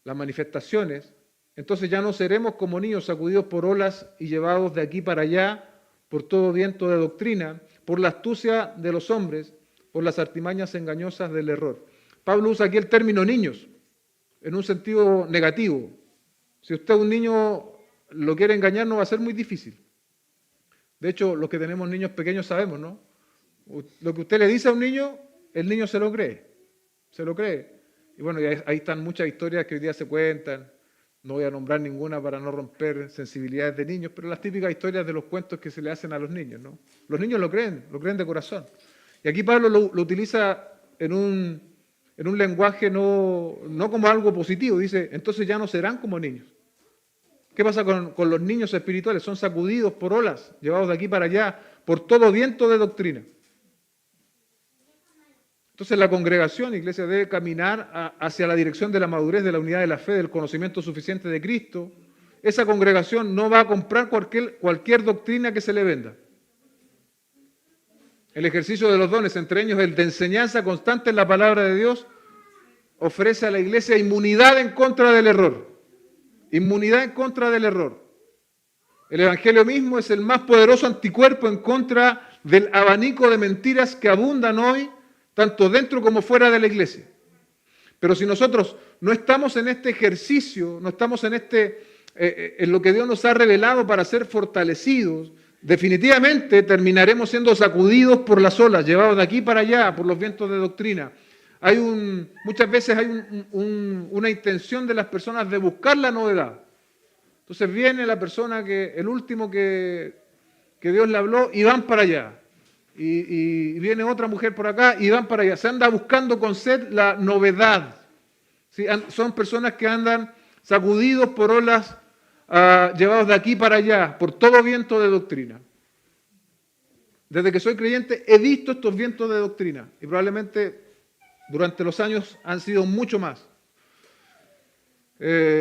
las manifestaciones. Entonces ya no seremos como niños sacudidos por olas y llevados de aquí para allá por todo viento de doctrina, por la astucia de los hombres, por las artimañas engañosas del error. Pablo usa aquí el término niños en un sentido negativo. Si usted a un niño lo quiere engañar no va a ser muy difícil. De hecho, los que tenemos niños pequeños sabemos, ¿no? Lo que usted le dice a un niño, el niño se lo cree. Se lo cree. Y bueno, ahí están muchas historias que hoy día se cuentan. No voy a nombrar ninguna para no romper sensibilidades de niños, pero las típicas historias de los cuentos que se le hacen a los niños, ¿no? Los niños lo creen de corazón. Y aquí Pablo lo utiliza en un lenguaje no como algo positivo. Dice, entonces ya no serán como niños. ¿Qué pasa con los niños espirituales? Son sacudidos por olas, llevados de aquí para allá, por todo viento de doctrina. Entonces la congregación, iglesia, debe caminar hacia la dirección de la madurez, de la unidad de la fe, del conocimiento suficiente de Cristo. Esa congregación no va a comprar cualquier doctrina que se le venda. El ejercicio de los dones, entre ellos el de enseñanza constante en la palabra de Dios, ofrece a la iglesia inmunidad en contra del error. Inmunidad en contra del error. El Evangelio mismo es el más poderoso anticuerpo en contra del abanico de mentiras que abundan hoy, tanto dentro como fuera de la iglesia. Pero si nosotros no estamos en este ejercicio, no estamos en lo que Dios nos ha revelado para ser fortalecidos, definitivamente terminaremos siendo sacudidos por las olas, llevados de aquí para allá, por los vientos de doctrina. Muchas veces hay una intención de las personas de buscar la novedad. Entonces viene la persona el último que Dios le habló y van para allá. Y viene otra mujer por acá y van para allá. Se anda buscando con sed la novedad. ¿Sí? Son personas que andan sacudidos por olas, llevados de aquí para allá, por todo viento de doctrina. Desde que soy creyente he visto estos vientos de doctrina y probablemente durante los años han sido mucho más.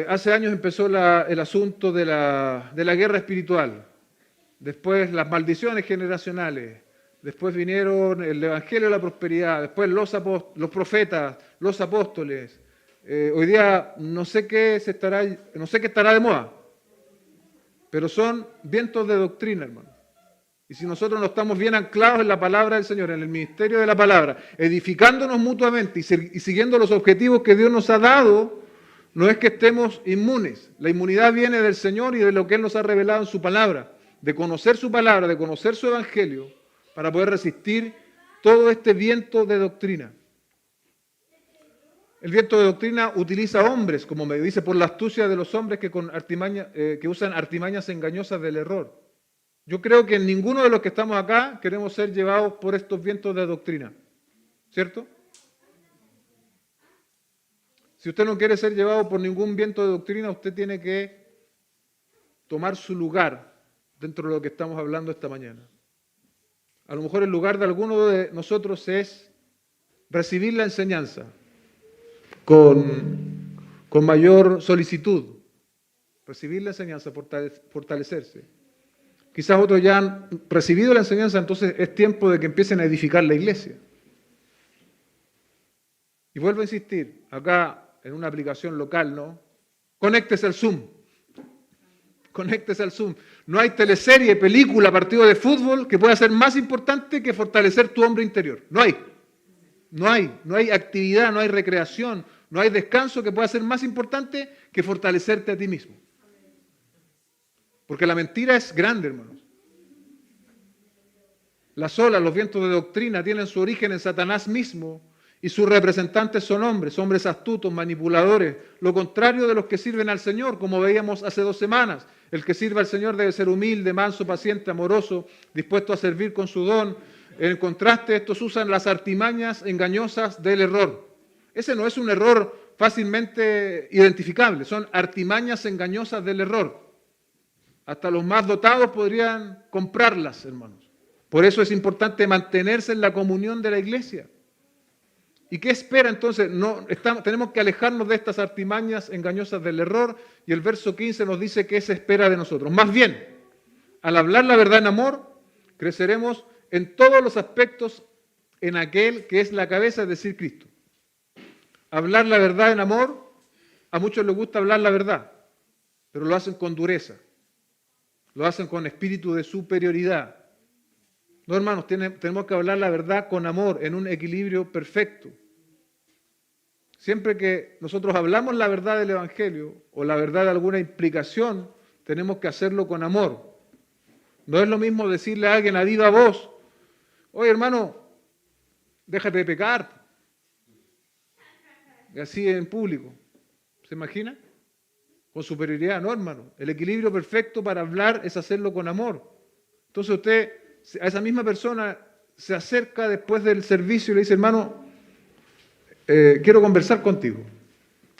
Hace años empezó el asunto de la guerra espiritual, después las maldiciones generacionales, después vinieron el Evangelio de la prosperidad, después los profetas, los apóstoles. Hoy día no sé qué estará de moda, pero son vientos de doctrina, hermano. Y si nosotros no estamos bien anclados en la palabra del Señor, en el ministerio de la palabra, edificándonos mutuamente y siguiendo los objetivos que Dios nos ha dado, no es que estemos inmunes. La inmunidad viene del Señor y de lo que Él nos ha revelado en su palabra, de conocer su palabra, de conocer su evangelio, para poder resistir todo este viento de doctrina. El viento de doctrina utiliza hombres, como me dice, por la astucia de los hombres que usan artimañas engañosas del error. Yo creo que ninguno de los que estamos acá queremos ser llevados por estos vientos de doctrina, ¿cierto? Si usted no quiere ser llevado por ningún viento de doctrina, usted tiene que tomar su lugar dentro de lo que estamos hablando esta mañana. A lo mejor el lugar de alguno de nosotros es recibir la enseñanza con mayor solicitud, recibir la enseñanza, fortalecerse. Quizás otros ya han recibido la enseñanza, entonces es tiempo de que empiecen a edificar la iglesia. Y vuelvo a insistir, acá en una aplicación local, ¿no? Conéctese al Zoom. Conéctese al Zoom. No hay teleserie, película, partido de fútbol que pueda ser más importante que fortalecer tu hombre interior. No hay. No hay actividad, no hay recreación, no hay descanso que pueda ser más importante que fortalecerte a ti mismo. Porque la mentira es grande, hermanos. Las olas, los vientos de doctrina tienen su origen en Satanás mismo y sus representantes son hombres astutos, manipuladores, lo contrario de los que sirven al Señor, como veíamos hace 2 semanas. El que sirve al Señor debe ser humilde, manso, paciente, amoroso, dispuesto a servir con su don. En contraste, estos usan las artimañas engañosas del error. Ese no es un error fácilmente identificable, son artimañas engañosas del error. Hasta los más dotados podrían comprarlas, hermanos. Por eso es importante mantenerse en la comunión de la iglesia. ¿Y qué espera entonces? Tenemos que alejarnos de estas artimañas engañosas del error, y el verso 15 nos dice qué se espera de nosotros. Más bien, al hablar la verdad en amor, creceremos en todos los aspectos en aquel que es la cabeza, es decir, Cristo. Hablar la verdad en amor, a muchos les gusta hablar la verdad, pero lo hacen con dureza, lo hacen con espíritu de superioridad. No, hermanos, tenemos que hablar la verdad con amor, en un equilibrio perfecto. Siempre que nosotros hablamos la verdad del Evangelio o la verdad de alguna implicación, tenemos que hacerlo con amor. No es lo mismo decirle a alguien a viva voz, oye hermano, déjate de pecar. Y así en público. ¿Se imagina? Con superioridad, no, hermano. El equilibrio perfecto para hablar es hacerlo con amor. Entonces usted a esa misma persona se acerca después del servicio y le dice, hermano, quiero conversar contigo.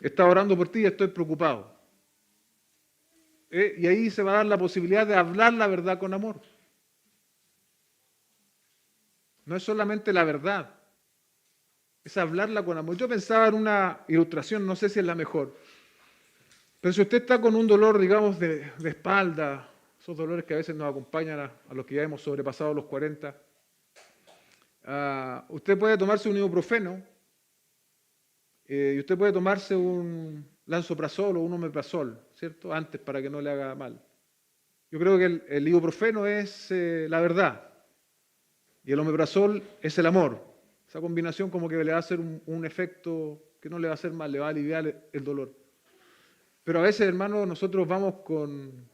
Estaba orando por ti y estoy preocupado. Y ahí se va a dar la posibilidad de hablar la verdad con amor. No es solamente la verdad, es hablarla con amor. Yo pensaba en una ilustración, no sé si es la mejor, pero si usted está con un dolor, digamos, de espalda, esos dolores que a veces nos acompañan a los que ya hemos sobrepasado los 40, usted puede tomarse un ibuprofeno y usted puede tomarse un lansoprazol o un omeprazol, ¿cierto? Antes, para que no le haga mal. Yo creo que el ibuprofeno es la verdad y el omeprazol es el amor. Esa combinación como que le va a hacer un efecto que no le va a hacer mal, le va a aliviar el dolor. Pero a veces, hermanos, nosotros vamos con...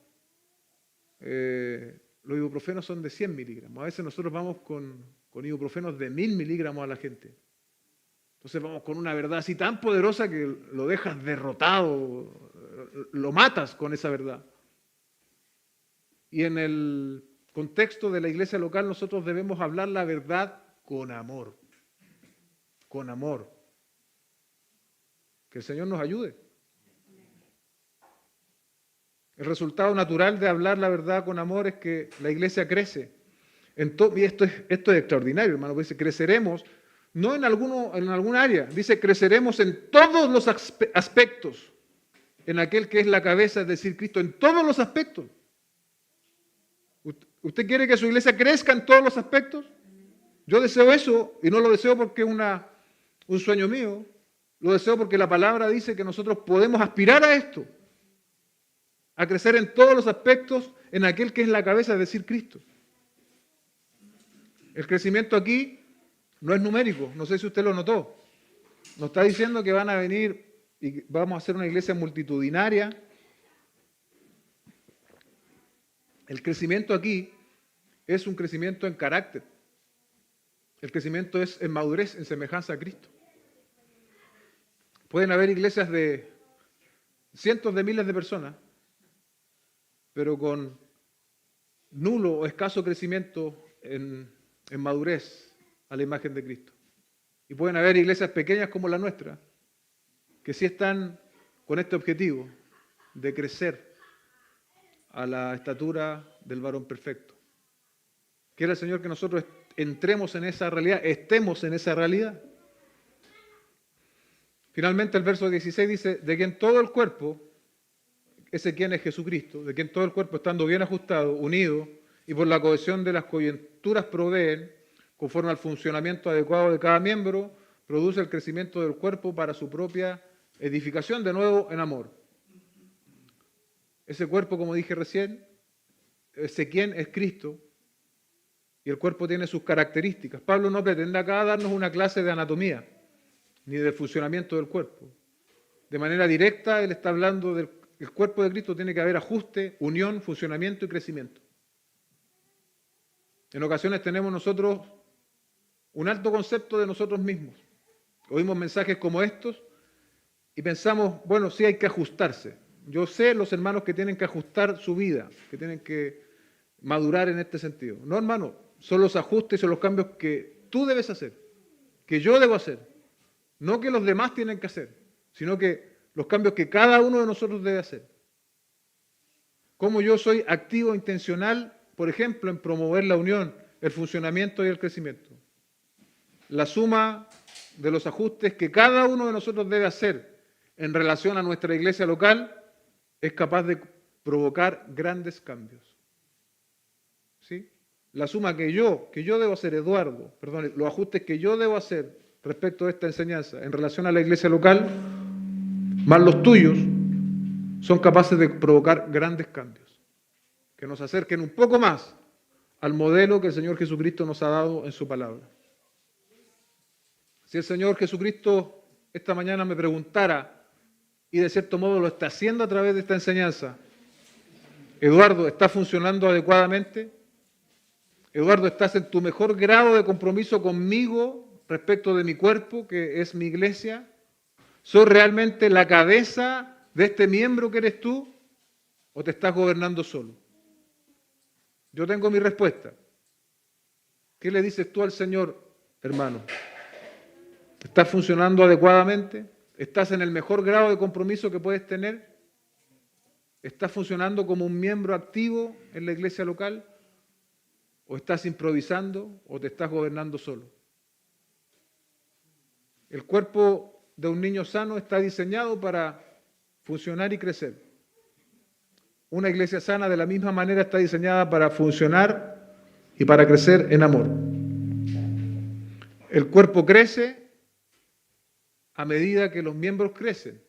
los ibuprofenos son de 100 miligramos. A veces nosotros vamos con ibuprofenos de 1000 miligramos a la gente. Entonces vamos con una verdad así tan poderosa que lo dejas derrotado, lo matas con esa verdad. Y en el contexto de la iglesia local nosotros debemos hablar la verdad con amor. Con amor. Que el Señor nos ayude. El resultado natural de hablar la verdad con amor es que la iglesia crece. Y esto es extraordinario, hermano. Dice, creceremos, no en algún área. Dice, creceremos en todos los aspectos, en aquel que es la cabeza, es decir, Cristo, en todos los aspectos. ¿Usted quiere que su iglesia crezca en todos los aspectos? Yo deseo eso, y no lo deseo porque es un sueño mío. Lo deseo porque la palabra dice que nosotros podemos aspirar a esto. A crecer en todos los aspectos en aquel que es la cabeza, es decir, Cristo. El crecimiento aquí no es numérico, no sé si usted lo notó. Nos está diciendo que van a venir y vamos a hacer una iglesia multitudinaria. El crecimiento aquí es un crecimiento en carácter. El crecimiento es en madurez, en semejanza a Cristo. Pueden haber iglesias de cientos de miles de personas, pero con nulo o escaso crecimiento en madurez a la imagen de Cristo. Y pueden haber iglesias pequeñas como la nuestra, que sí están con este objetivo de crecer a la estatura del varón perfecto. Quiere el Señor que nosotros entremos en esa realidad, estemos en esa realidad. Finalmente el verso 16 dice, de quien todo el cuerpo, ese quien es Jesucristo, de quien todo el cuerpo estando bien ajustado, unido, y por la cohesión de las coyunturas proveen, conforme al funcionamiento adecuado de cada miembro, produce el crecimiento del cuerpo para su propia edificación, de nuevo en amor. Ese cuerpo, como dije recién, ese quien es Cristo, y el cuerpo tiene sus características. Pablo no pretende acá darnos una clase de anatomía, ni del funcionamiento del cuerpo. De manera directa, él está hablando del cuerpo de Cristo, tiene que haber ajuste, unión, funcionamiento y crecimiento. En ocasiones tenemos nosotros un alto concepto de nosotros mismos. Oímos mensajes como estos y pensamos, bueno, sí hay que ajustarse. Yo sé los hermanos que tienen que ajustar su vida, que tienen que madurar en este sentido. No, hermano, son los ajustes, son los cambios que tú debes hacer, que yo debo hacer. No que los demás tienen que hacer, sino que los cambios que cada uno de nosotros debe hacer. Cómo yo soy activo, intencional, por ejemplo, en promover la unión, el funcionamiento y el crecimiento. La suma de los ajustes que cada uno de nosotros debe hacer en relación a nuestra iglesia local es capaz de provocar grandes cambios. ¿Sí? La suma que yo debo hacer, Eduardo, perdón, los ajustes que yo debo hacer respecto a esta enseñanza en relación a la iglesia local, más los tuyos, son capaces de provocar grandes cambios, que nos acerquen un poco más al modelo que el Señor Jesucristo nos ha dado en su palabra. Si el Señor Jesucristo esta mañana me preguntara, y de cierto modo lo está haciendo a través de esta enseñanza, Eduardo, ¿está funcionando adecuadamente? Eduardo, ¿estás en tu mejor grado de compromiso conmigo respecto de mi cuerpo, que es mi iglesia? ¿Soy realmente la cabeza de este miembro que eres tú? ¿O te estás gobernando solo? Yo tengo mi respuesta. ¿Qué le dices tú al Señor, hermano? ¿Estás funcionando adecuadamente? ¿Estás en el mejor grado de compromiso que puedes tener? ¿Estás funcionando como un miembro activo en la iglesia local? ¿O estás improvisando o te estás gobernando solo? El cuerpo de un niño sano está diseñado para funcionar y crecer. Una iglesia sana de la misma manera está diseñada para funcionar y para crecer en amor. El cuerpo crece a medida que los miembros crecen.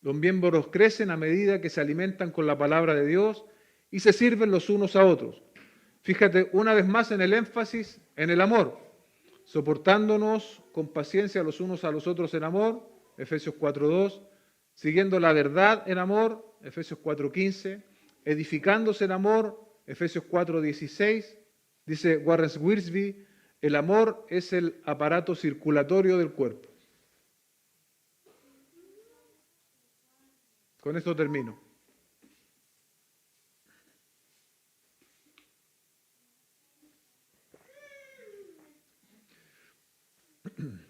Los miembros crecen a medida que se alimentan con la palabra de Dios y se sirven los unos a otros. Fíjate una vez más en el énfasis en el amor, soportándonos con paciencia los unos a los otros en amor, Efesios 4:2, siguiendo la verdad en amor, Efesios 4:15, edificándose en amor, Efesios 4:16, dice Warren Wiersbe, el amor es el aparato circulatorio del cuerpo. Con esto termino.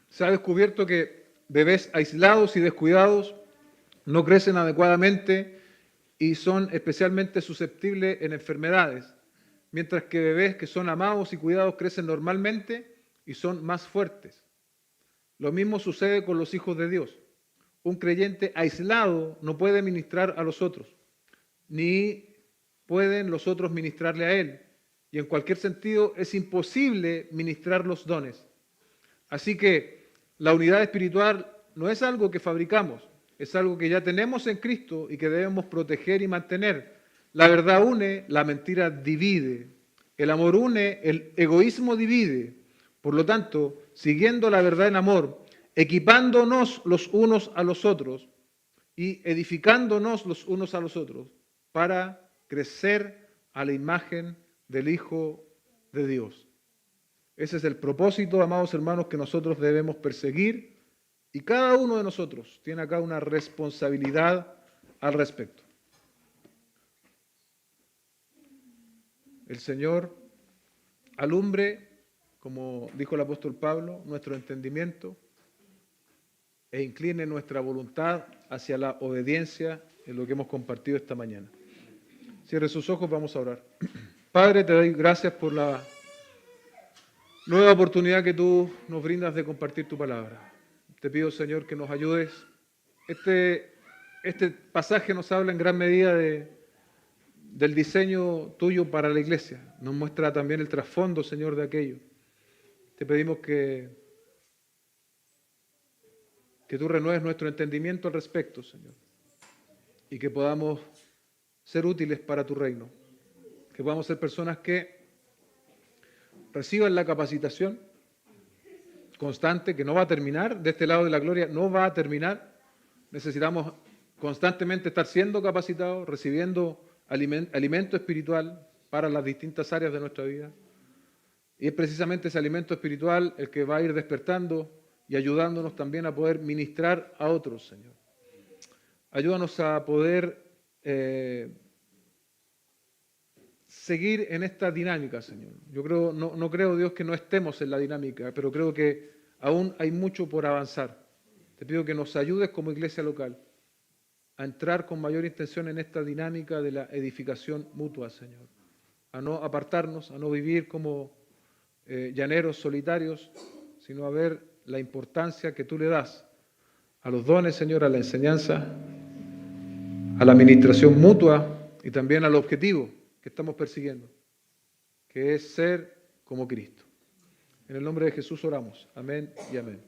Se ha descubierto que bebés aislados y descuidados no crecen adecuadamente y son especialmente susceptibles en enfermedades, mientras que bebés que son amados y cuidados crecen normalmente y son más fuertes. Lo mismo sucede con los hijos de Dios. Un creyente aislado no puede ministrar a los otros, ni pueden los otros ministrarle a él, y en cualquier sentido es imposible ministrar los dones. Así que la unidad espiritual no es algo que fabricamos, es algo que ya tenemos en Cristo y que debemos proteger y mantener. La verdad une, la mentira divide. El amor une, el egoísmo divide. Por lo tanto, siguiendo la verdad en amor, equipándonos los unos a los otros y edificándonos los unos a los otros para crecer a la imagen del Hijo de Dios. Ese es el propósito, amados hermanos, que nosotros debemos perseguir, y cada uno de nosotros tiene acá una responsabilidad al respecto. El Señor alumbre, como dijo el apóstol Pablo, nuestro entendimiento e incline nuestra voluntad hacia la obediencia en lo que hemos compartido esta mañana. Cierre sus ojos, vamos a orar. Padre, te doy gracias por la nueva oportunidad que tú nos brindas de compartir tu palabra. Te pido, Señor, que nos ayudes. Este pasaje nos habla en gran medida del diseño tuyo para la iglesia. Nos muestra también el trasfondo, Señor, de aquello. Te pedimos que tú renueves nuestro entendimiento al respecto, Señor, y que podamos ser útiles para tu reino, que podamos ser personas que reciban la capacitación constante, que no va a terminar, de este lado de la gloria no va a terminar. Necesitamos constantemente estar siendo capacitados, recibiendo alimento espiritual para las distintas áreas de nuestra vida. Y es precisamente ese alimento espiritual el que va a ir despertando y ayudándonos también a poder ministrar a otros, Señor. Ayúdanos a poder seguir en esta dinámica, Señor. Yo creo, no creo, Dios, que no estemos en la dinámica, pero creo que aún hay mucho por avanzar. Te pido que nos ayudes como iglesia local a entrar con mayor intención en esta dinámica de la edificación mutua, Señor. A no apartarnos, a no vivir como llaneros solitarios, sino a ver la importancia que tú le das a los dones, Señor, a la enseñanza, a la administración mutua y también al objetivo que estamos persiguiendo, que es ser como Cristo. En el nombre de Jesús oramos. Amén y amén.